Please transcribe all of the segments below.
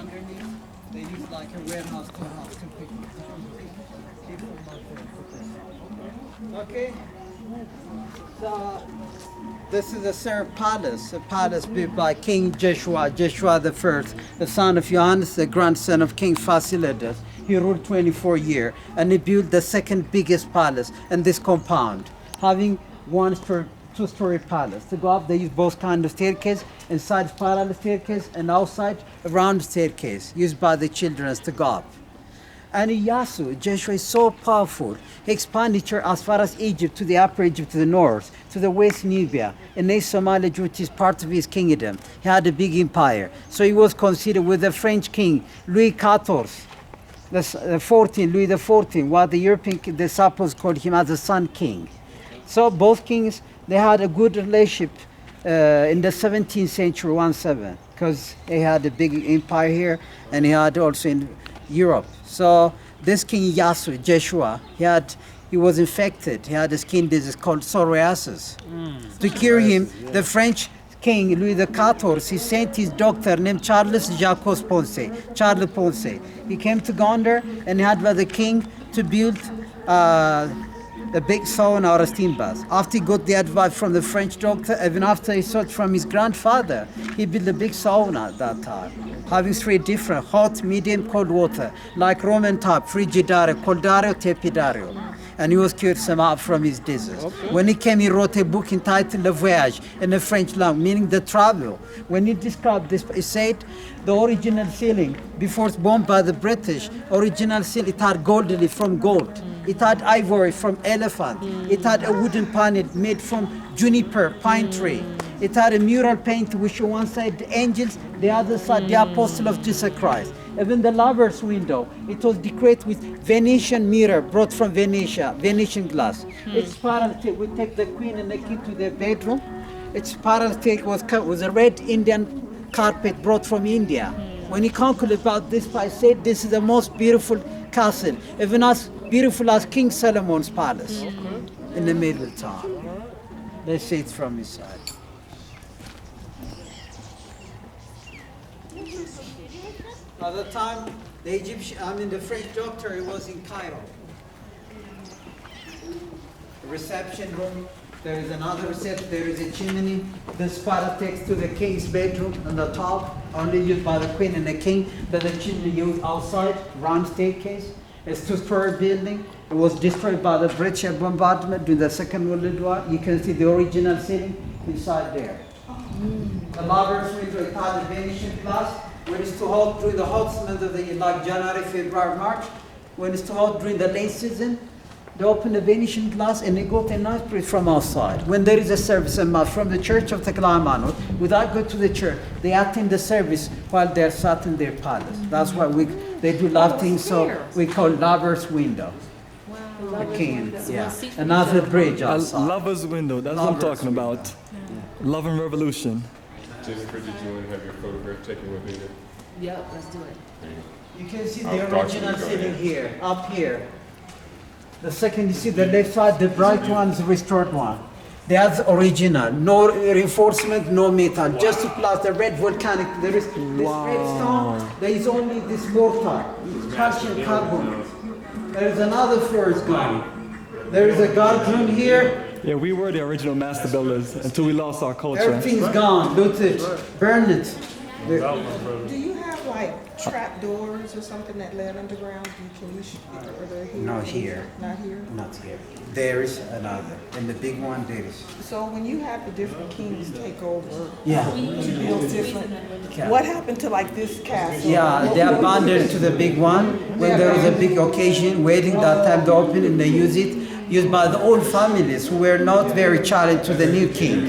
underneath. They use like a warehouse to house to pick people up there. Okay. So this is the third palace, a palace built by King Joshua the First, the son of Johannes, the grandson of King Fasilides. He ruled 24 years, and he built the second biggest palace in this compound, having two-story palace. To go up, they use both kinds of staircase, inside parallel staircase, and outside a round staircase, used by the children to go up. And Iyasu, Joshua is so powerful. He expanded as far as Egypt, to the upper Egypt, to the north, to the west Nubia, and East Somalia, which is part of his kingdom. He had a big empire. So he was considered with the French king, Louis XIV, Louis XIV, what the European disciples called him as the Sun King. So both kings, they had a good relationship in the 17th century, 17, because he had a big empire here, and he had also in Europe. So this King Iyasu, Joshua, he was infected. He had a skin disease called psoriasis. To cure him, the French King Louis XIV, he sent his doctor named Charles Ponce. He came to Gondar and he had by the king to build a big sauna or a steam bath. After he got the advice from the French doctor, even after he saw it from his grandfather, he built a big sauna at that time, having three different hot, medium, cold water, like Roman type, Frigidario, Coldario, Tepidario. And he was cured somehow from his disease. Okay. When he came, he wrote a book entitled Le Voyage in the French language, meaning the travel. When he described this, he said the original ceiling, before it's bombed by the British, original ceiling, it had gold leaf from gold. It had ivory from elephant. It had a wooden panel made from juniper, pine tree. It had a mural paint which on one side the angels, the other side the apostle of Jesus Christ. Even the lover's window, it was decorated with Venetian mirror brought from Venetia, Venetian glass. Its parallel, we take the queen and the king to their bedroom. Its parallel was a red Indian carpet brought from India. When he concluded about this, I said this is the most beautiful castle, even as beautiful as King Solomon's palace in the middle town. Let's see it from his side. At the time, the French doctor, he was in Cairo. The reception room, there is another reception, there is a chimney. This part takes to the king's bedroom on the top, only used by the queen and the king. But the chimney used outside, round staircase. It's two-story building. It was destroyed by the British bombardment during the Second World War. You can see the original ceiling inside there. The lover's window, it had a Venetian glass. When it's too hot during the hot months of the year, like January, February, March, when it's too hot during the late season, they open the Venetian glass and they got a nice breeze from outside. When there is a service from the church of Tekla, without going to the church, they attend the service while they're sat in their palace. That's why they do love things, so we call lover's window. Wow. The king, yeah. Another bridge outside. Lover's window, that's what I'm talking about. Love and revolution. Jennifer, did you want to have your photograph taken with me? Yeah, let's do it. You can see the original ceiling here, up here. The second, you see the left side, the bright one is the restored one. That's original, no reinforcement, no metal, just to plus the red volcanic. There is this red stone, there is only this mortar, calcium carbonate. There is another first gone. There is a guard room here. Yeah, we were the original master builders until we lost our culture. Everything's gone, loot it, burn it. Do you have like trap doors or something that led underground? Are they here? Not here. Not here? Not here. There is another. And the big one there is. So when you have the different kings take over, yeah, to build different, what happened to like this castle? Yeah, they abandoned to the big one. When there is a big occasion, waiting that time to open and they use it. Used by the old families who were not very challenged to the new king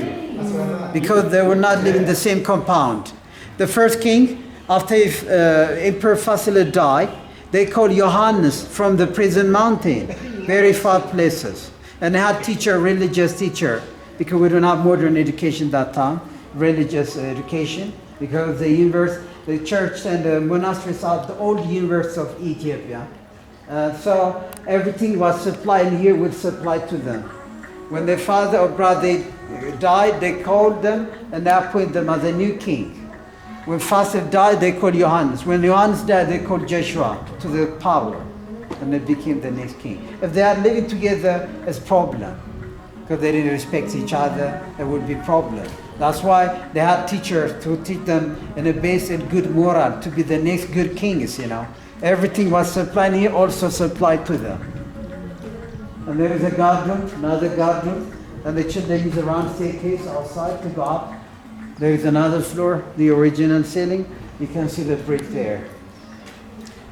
because they were not living in the same compound. The first king, after Emperor Fasilides died, they called Johannes from the prison mountain, very far places. And they had religious teacher, because we don't have modern education that time, religious education, because the church and the monasteries are the old university of Ethiopia. So everything was supplied here was supplied to them. When their father or brother died, they called them and they appointed them as a new king. When Joseph died, they called Johannes. When Johannes died, they called Joshua to the power. And they became the next king. If they are living together, it's problem. Because they didn't respect each other, there would be problem. That's why they had teachers to teach them in a base and good moral to be the next good kings, you know. Everything was supplied, he also supplied to them. And there is a guard room, another guard room, and the children use a round staircase outside to go up. There is another floor, the original ceiling. You can see the brick there.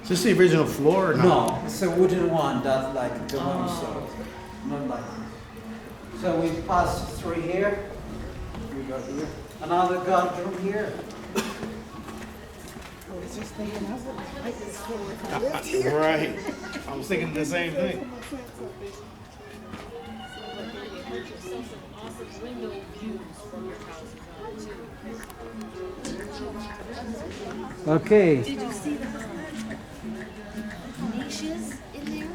Is this the original floor or not? No, it's a wooden one that's like the one you saw. Not like this. So we pass through here. We go here. Another guard room here. Right. I was thinking the same thing. Okay. Did you see the niches in there?